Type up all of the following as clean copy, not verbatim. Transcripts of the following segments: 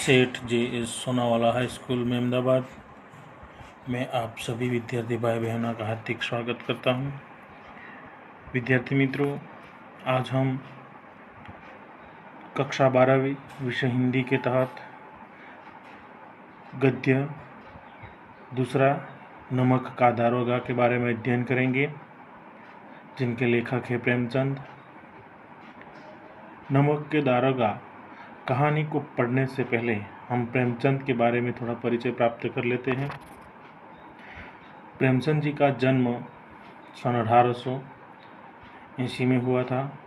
सेठ जे Sonawala high school में अहमदाबाद में आप सभी विद्यार्थी भाई बहनों का हार्दिक स्वागत करता हूं। विद्यार्थी मित्रों, आज हम कक्षा 12वीं विषय हिंदी के तहत गद्य दूसरा नमक का दारोगा के बारे में अध्ययन करेंगे, जिनके लेखक है प्रेमचंद। नमक के दारोगा कहानी को पढ़ने से पहले हम प्रेमचंद के बारे में थोड़ा परिचय प्राप्त कर लेते हैं। प्रेमचंद जी का जन्म सन 1880 में हुआ था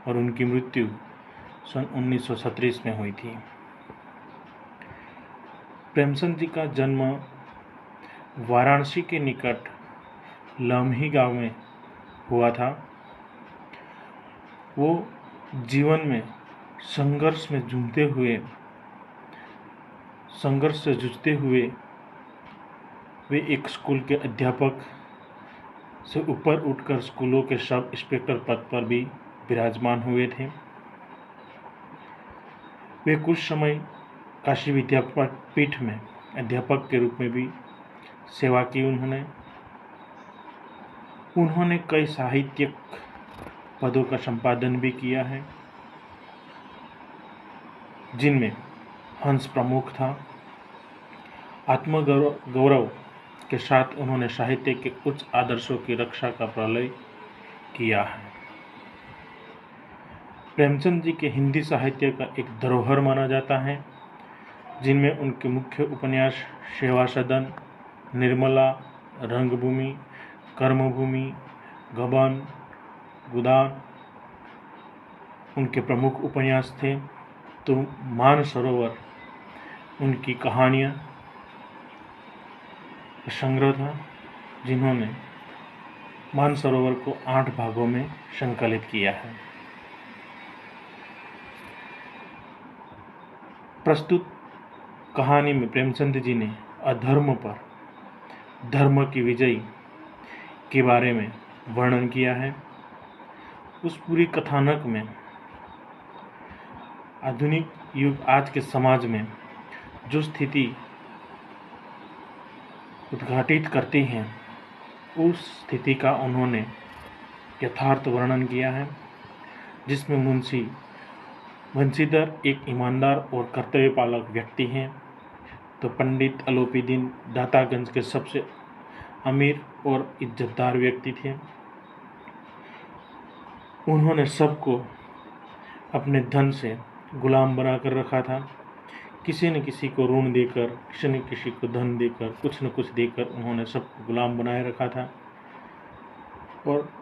और उनकी मृत्यु सन 1937 में हुई थी। प्रेमचंद जी का जन्म वाराणसी के निकट लम्ही गांव में हुआ था। वो जीवन में संघर्ष से जूझते हुए वे एक स्कूल के अध्यापक से ऊपर उठकर स्कूलों के सब इंस्पेक्टर पद पर भी विराजमान हुए थे। वे कुछ समय काशी विद्यापीठ में अध्यापक के रूप में भी सेवा की। उन्होंने कई साहित्यिक पदों का संपादन भी किया है, जिनमें हंस प्रमुख था। आत्मगौरव के साथ उन्होंने साहित्य के उच्च आदर्शों की रक्षा का प्रलय किया है। प्रेमचंद जी के हिंदी साहित्य का एक धरोहर माना जाता है, जिनमें उनके मुख्य उपन्यास सेवा सदन, निर्मला, रंगभूमि, कर्मभूमि, गबन, गोदान उनके प्रमुख उपन्यास थे। तो मानसरोवर उनकी कहानियाँ संग्रह था, जिन्होंने मानसरोवर को 8 भागों में संकलित किया है। प्रस्तुत कहानी में प्रेमचंद जी ने अधर्म पर धर्म की विजय के बारे में वर्णन किया है। उस पूरी कथानक में आधुनिक युग आज के समाज में जो स्थिति उद्घाटित करती हैं, उस स्थिति का उन्होंने यथार्थ वर्णन किया है, जिसमें मुंशी बंशीधर एक ईमानदार और कर्तव्यपालक व्यक्ति हैं, तो पंडित अलोपीदीन दातागंज के सबसे अमीर और इज्जतदार व्यक्ति थे। उन्होंने सबको अपने धन से गुलाम बनाकर रखा था। किसी न किसी को ऋण देकर, किसी न किसी को धन देकर, कुछ न कुछ देकर उन्होंने सबको गुलाम बनाए रखा था। और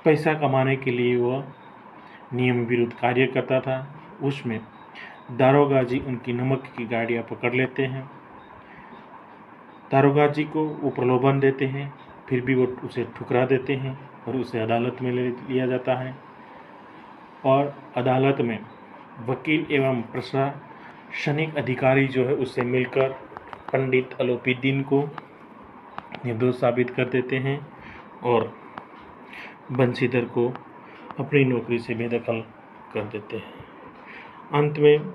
पैसा कमाने के लिए वह नियम विरुद्ध कार्य करता था। उसमें दारोगा जी उनकी नमक की गाड़ियाँ पकड़ लेते हैं। दारोगा जी को वो प्रलोभन देते हैं, फिर भी वो उसे ठुकरा देते हैं और उसे अदालत में ले लिया जाता है। और अदालत में वकील एवं प्रशासनिक अधिकारी जो है उससे मिलकर पंडित अलोपीदीन को निर्दोष साबित कर देते हैं और बंशीधर को अपनी नौकरी से बेदखल कर देते हैं। अंत में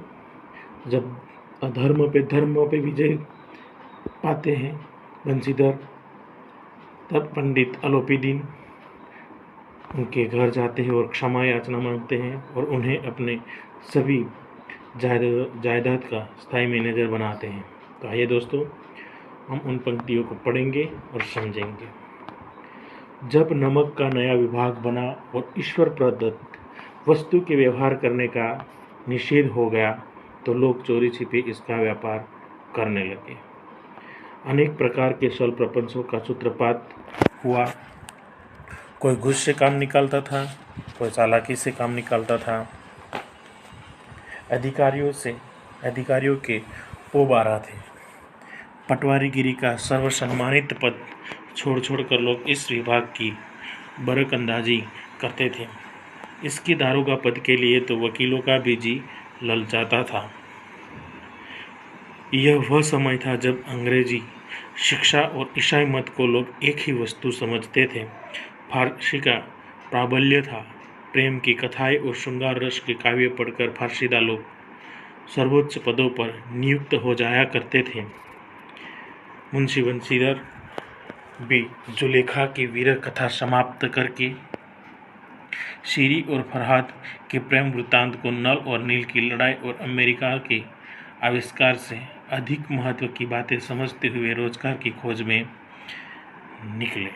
जब अधर्म पे धर्म पे विजय पाते हैं बंशीधर, तब पंडित अलोपीदीन उनके घर जाते हैं और क्षमा याचना मांगते हैं और उन्हें अपने सभी जायदाद का स्थायी मैनेजर बनाते हैं। तो आइए दोस्तों, हम उन पंक्तियों को पढ़ेंगे और समझेंगे। जब नमक का नया विभाग बना और ईश्वर प्रदत्त वस्तु के व्यवहार करने का निषेध हो गया, तो लोग चोरी छिपे इसका व्यापार करने लगे। अनेक प्रकार के छल प्रपंचों का सूत्रपात हुआ। कोई घूस से काम निकालता था, कोई चालाकी से काम निकालता था। अधिकारियों के पोबारा थे। पटवारीगिरी का सर्वसम्मानित पद छोड़ लोग इस विभाग की बरकंदाजी करते थे। इसकी दारोगा पद के लिए तो वकीलों का भी जी ललचाता था। यह वह समय था जब अंग्रेजी शिक्षा और ईसाई मत को लोग एक ही वस्तु समझते थे। फारसी का प्राबल्य था। प्रेम की कथाएं और श्रृंगार रस के काव्य पढ़कर फारसीदा लोग सर्वोच्च पदों पर नियुक्त हो जाया करते थे। मुंशी बंशीधर भी जुलेखा की वीर कथा समाप्त करके शीरी और फरहाद के प्रेम वृत्तांत को नल और नील की लड़ाई और अमेरिका के आविष्कार से अधिक महत्व की बातें समझते हुए रोजगार की खोज में निकले।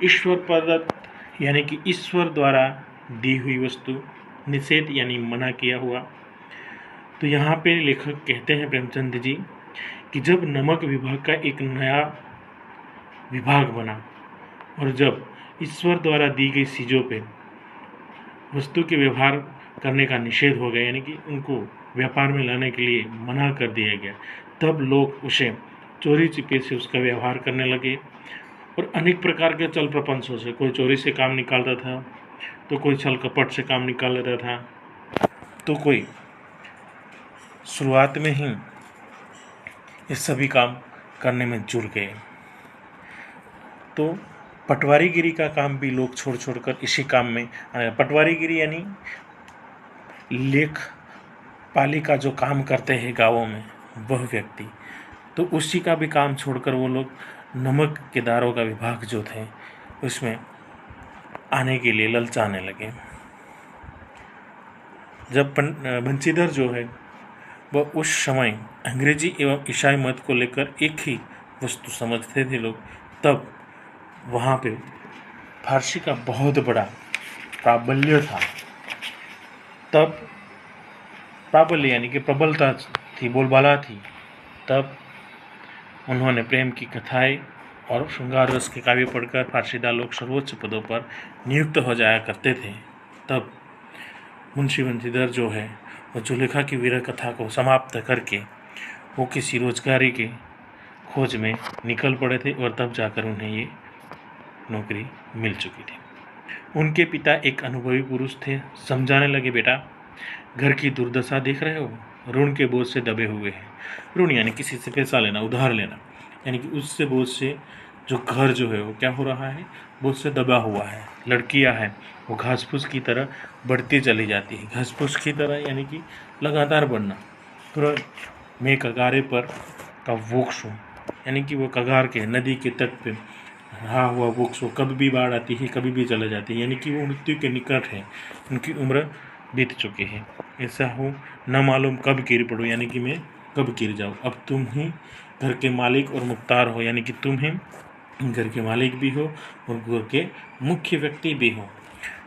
ईश्वर प्रदत्त यानी कि ईश्वर द्वारा दी हुई वस्तु, निषेध यानी मना किया हुआ। तो यहाँ पे लेखक कहते हैं प्रेमचंद जी कि जब नमक विभाग का एक नया विभाग बना और जब ईश्वर द्वारा दी गई चीज़ों पे वस्तु के व्यवहार करने का निषेध हो गया, यानी कि उनको व्यापार में लाने के लिए मना कर दिया गया, तब लोग उसे चोरी छिपे से उसका व्यवहार करने लगे और अनेक प्रकार के चल प्रपंचों से, कोई चोरी से काम निकालता था, तो कोई छल कपट से काम निकाल लेता था, तो कोई शुरुआत में ही ये सभी काम करने में जुड़ गए। तो पटवारीगिरी का काम भी लोग छोड़ छोड़कर इसी काम में, पटवारीगिरी यानी लेख पाली का जो काम करते हैं गाँवों में वह व्यक्ति, तो उसी का भी काम छोड़कर वो लोग नमक के दारों का विभाग जो थे उसमें आने के लिए ललचाने लगे। जब बंशीधर जो है वह उस समय अंग्रेजी एवं ईसाई मत को लेकर एक ही वस्तु समझते थे लोग, तब वहाँ पे फारसी का बहुत बड़ा प्राबल्य था। तब प्राबल्य यानी कि प्रबलता थी, बोलबाला थी। तब उन्होंने प्रेम की कथाएं और श्रृंगार रस के काव्य पढ़कर फारसीदा लोग सर्वोच्च पदों पर नियुक्त हो जाया करते थे। तब मुंशी बंशीधर जो है वो जुलेखा की वीर कथा को समाप्त करके वो किसी रोजगारी के खोज में निकल पड़े थे और तब जाकर उन्हें ये नौकरी मिल चुकी थी। उनके पिता एक अनुभवी पुरुष थे। समझाने लगे, बेटा घर की दुर्दशा देख रहे हो, ऋण के बोझ से दबे हुए हैं। ऋण यानी किसी से पैसा लेना, उधार लेना, यानी कि उससे बोझ से जो घर जो है वो क्या हो रहा है, बोझ से दबा हुआ है। लड़कियां हैं वो घास फूस की तरह बढ़ती चली जाती है, घास फूस की तरह यानी कि लगातार बढ़ना। तुरंत मैं कगारे पर का वृक्ष हूँ, यानी कि वो कगार के नदी के तट पे रहा हुआ वृक्ष हो, कभी भी बाढ़ आती है कभी भी चले जाती है, यानी कि वो मृत्यु के निकट है, उनकी उम्र बीत चुकी है। ऐसा हो न मालूम कब गिर पड़ो, यानी कि मैं कब गिर जाऊँ। अब तुम ही घर के मालिक और मुख्तार हो, यानी कि तुम ही घर के मालिक भी हो और घर के मुख्य व्यक्ति भी हो।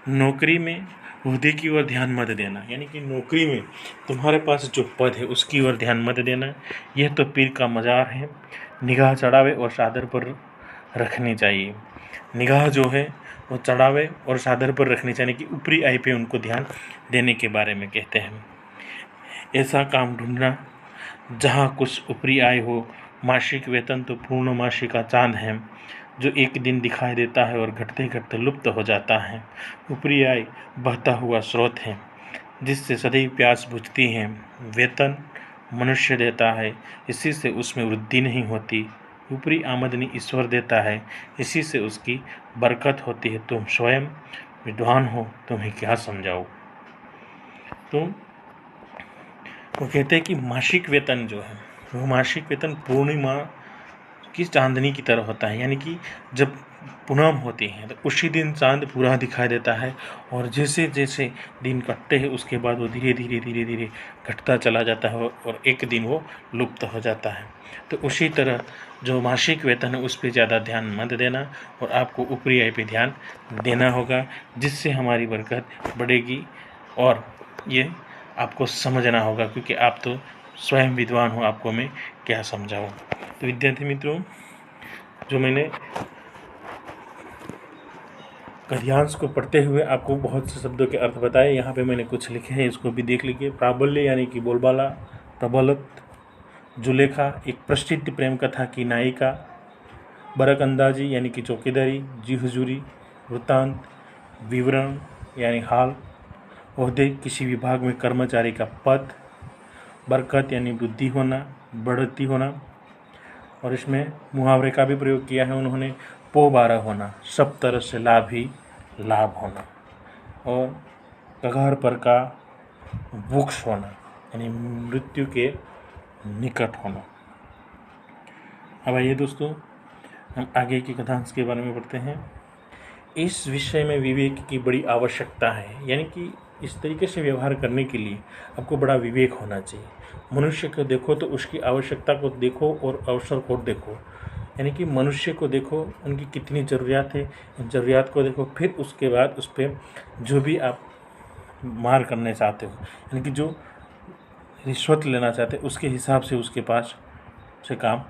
नौकरी में ओहदे की ओर ध्यान मत देना, यानी कि नौकरी में तुम्हारे पास जो पद है उसकी ओर ध्यान मत देना। यह तो पीर का मज़ार है, निगाह चढ़ावे और चादर पर रखनी चाहिए। निगाह जो है वो चढ़ावे और चादर पर रखनी चाहिए, कि ऊपरी आय पे उनको ध्यान देने के बारे में कहते हैं। ऐसा काम ढूंढना जहाँ कुछ ऊपरी आय हो। मासिक वेतन तो पूर्णमासी का चांद है जो एक दिन दिखाई देता है और घटते घटते लुप्त हो जाता है। ऊपरी आय बहता हुआ स्रोत है जिससे सदैव प्यास बुझती है। वेतन मनुष्य देता है, इसी से उसमें वृद्धि नहीं होती। ऊपरी आमदनी ईश्वर देता है, इसी से उसकी बरकत होती है। तुम स्वयं विद्वान हो, तुम्हें क्या समझाओ। तो वो कहते हैं कि मासिक वेतन जो है वो मासिक वेतन पूर्णिमा की चांदनी की तरह होता है, यानी कि जब पूनम होती है तो उसी दिन चांद पूरा दिखाई देता है और जैसे जैसे दिन कटते हैं उसके बाद वो धीरे धीरे धीरे धीरे घटता चला जाता है और एक दिन वो लुप्त हो जाता है। तो उसी तरह जो मासिक वेतन है उस पर ज़्यादा ध्यान मत देना और आपको ऊपरी आय पे ध्यान देना होगा, जिससे हमारी बरकत बढ़ेगी। और ये आपको समझना होगा, क्योंकि आप तो स्वयं विद्वान हो, आपको मैं क्या समझाऊं। तो विद्यार्थी मित्रों, जो मैंने गद्यांश को पढ़ते हुए आपको बहुत से शब्दों के अर्थ बताए, यहाँ पे मैंने कुछ लिखे हैं, इसको भी देख लीजिए। प्राबल्य यानी कि बोलबाला, प्रबलत, जुलेखा एक प्रसिद्ध प्रेम कथा की नायिका, बरक अंदाजी यानी कि चौकीदारी, जी हुजूरी वृत्तांत, विवरण यानी हाल, ओहदे किसी विभाग में कर्मचारी का पद, बरकत यानी बुद्धि होना, बढ़ती होना, और इसमें मुहावरे का भी प्रयोग किया है उन्होंने, पो 12 होना, सब तरह से लाभ ही लाभ होना। और कगार पर का वृक्ष होना, यानी मृत्यु के निकट होना। अब आइए दोस्तों, हम आगे की कथांश के बारे में पढ़ते हैं। इस विषय में विवेक की बड़ी आवश्यकता है, यानी कि इस तरीके से व्यवहार करने के लिए आपको बड़ा विवेक होना चाहिए। मनुष्य को देखो तो उसकी आवश्यकता को देखो और अवसर को देखो, यानी कि मनुष्य को देखो, उनकी कितनी ज़रूरियात है, ज़रूरियात को देखो, फिर उसके बाद उस पर जो भी आप मार करने चाहते हो, यानी कि जो रिश्वत लेना चाहते हो, उसके हिसाब से उसके पास से काम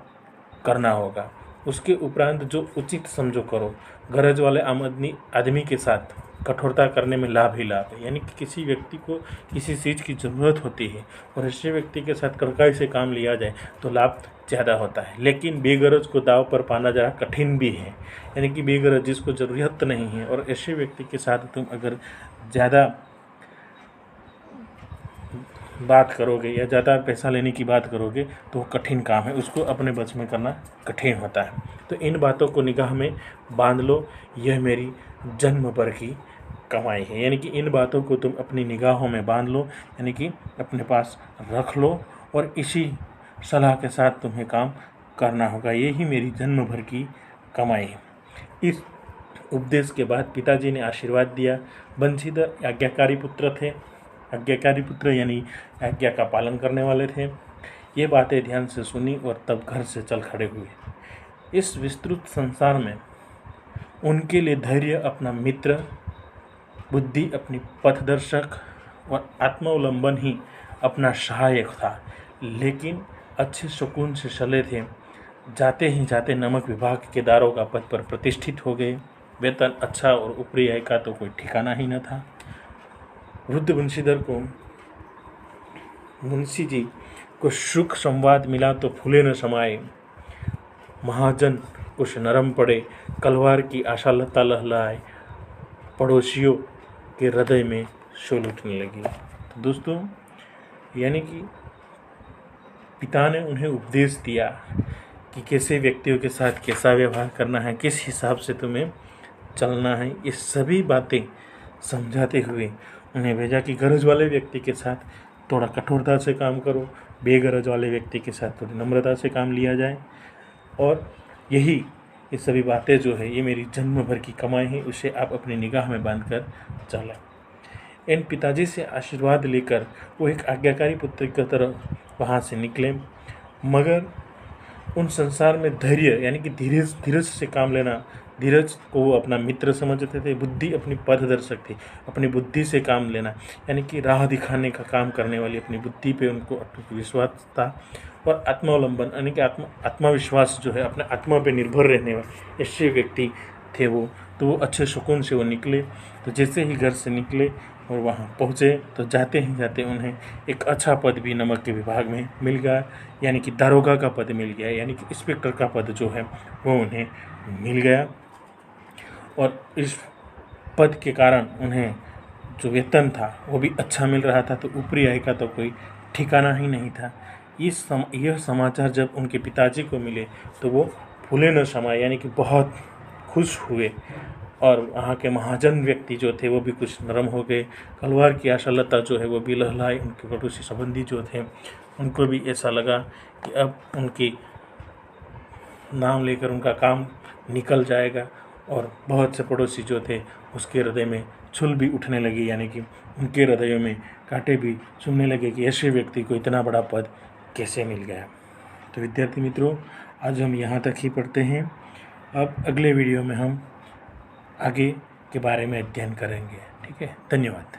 करना होगा। उसके उपरांत जो उचित समझो करो। गरज वाले आदमी के साथ कठोरता करने में लाभ ही लाभ है, यानी कि किसी व्यक्ति को किसी चीज़ की ज़रूरत होती है और ऐसे व्यक्ति के साथ कड़काई से काम लिया जाए तो लाभ ज़्यादा होता है। लेकिन बेगरज को दाव पर पाना ज़रा कठिन भी है, यानी कि बेगरज जिसको ज़रूरत नहीं है और ऐसे व्यक्ति के साथ तुम अगर ज़्यादा बात करोगे या ज़्यादा पैसा लेने की बात करोगे तो वो कठिन काम है, उसको अपने बस में करना कठिन होता है। तो इन बातों को निगाह में बांध लो, यह मेरी जन्म भर की कमाई है, यानी कि इन बातों को तुम अपनी निगाहों में बांध लो, यानी कि अपने पास रख लो और इसी सलाह के साथ तुम्हें काम करना होगा। यही मेरी जन्म भर की कमाई है। इस उपदेश के बाद पिताजी ने आशीर्वाद दिया। बंशीधर आज्ञाकारी पुत्र थे। आज्ञाकारी पुत्र यानी आज्ञा का पालन करने वाले थे। ये बातें ध्यान से सुनी और तब घर से चल खड़े हुए। इस विस्तृत संसार में उनके लिए धैर्य अपना मित्र, बुद्धि अपनी पथदर्शक और आत्मावलंबन ही अपना सहायक था। लेकिन अच्छे सुकून से चले थे। जाते ही जाते नमक विभाग के दारोगा पद पर प्रतिष्ठित हो गए। वेतन अच्छा और ऊपरी आय का तो कोई ठिकाना ही न था। वृद्ध बंशीधर को मुंशी जी को सुख संवाद मिला तो फूले न समाये। महाजन कुछ नरम पड़े, कलवार की आशा लता लहलाए, पड़ोसियों के हृदय में शोल उठने लगी। तो दोस्तों, यानी कि पिता ने उन्हें उपदेश दिया कि कैसे व्यक्तियों के साथ कैसा व्यवहार करना है, किस हिसाब से तुम्हें चलना है। ये सभी बातें समझाते हुए उन्हें भेजा कि गरज वाले व्यक्ति के साथ थोड़ा कठोरता से काम करो, बेगरज वाले व्यक्ति के साथ थोड़ी नम्रता से काम लिया जाए। और यही ये सभी बातें जो है ये मेरी जन्म भर की कमाई है, उसे आप अपनी निगाह में बांध कर चलें। इन पिताजी से आशीर्वाद लेकर वो एक आज्ञाकारी पुत्र की तरह वहाँ से निकले, मगर उन संसार में धैर्य यानी कि धीरज से काम लेना, धीरज को वो अपना मित्र समझते थे। बुद्धि अपनी पथदर्शक थी, अपनी बुद्धि से काम लेना, यानी कि राह दिखाने का काम करने वाली अपनी बुद्धि पे उनको अटूट विश्वास था। और आत्मावलंबन यानी कि आत्मविश्वास जो है, अपने आत्मा पे निर्भर रहने वाले ऐसे व्यक्ति थे वो। तो वो अच्छे सुकून से वो निकले। तो जैसे ही घर से निकले और वहाँ पहुँचे तो जाते ही जाते उन्हें एक अच्छा पद भी नमक के विभाग में मिल गया, यानी कि दारोगा का पद मिल गया, यानी कि इंस्पेक्टर का पद जो है वो उन्हें मिल गया। और इस पद के कारण उन्हें जो वेतन था वो भी अच्छा मिल रहा था। तो ऊपरी आय का तो कोई ठिकाना ही नहीं था। यह समाचार जब उनके पिताजी को मिले तो वो फूले न समाये, यानी कि बहुत खुश हुए। और वहाँ के महाजन व्यक्ति जो थे वो भी कुछ नरम हो गए। कलवार की आशालता जो है वो भी लहलाए। उनके पड़ोसी संबंधी जो थे उनको भी ऐसा लगा कि अब उनकी नाम लेकर उनका काम निकल जाएगा। और बहुत से पड़ोसी जो थे उसके हृदय में छुल भी उठने लगी, यानी कि उनके हृदयों में कांटे भी चुभने लगे कि ऐसे व्यक्ति को इतना बड़ा पद कैसे मिल गया। तो विद्यार्थी मित्रों, आज हम यहाँ तक ही पढ़ते हैं। अब अगले वीडियो में हम आगे के बारे में अध्ययन करेंगे। ठीक है, धन्यवाद।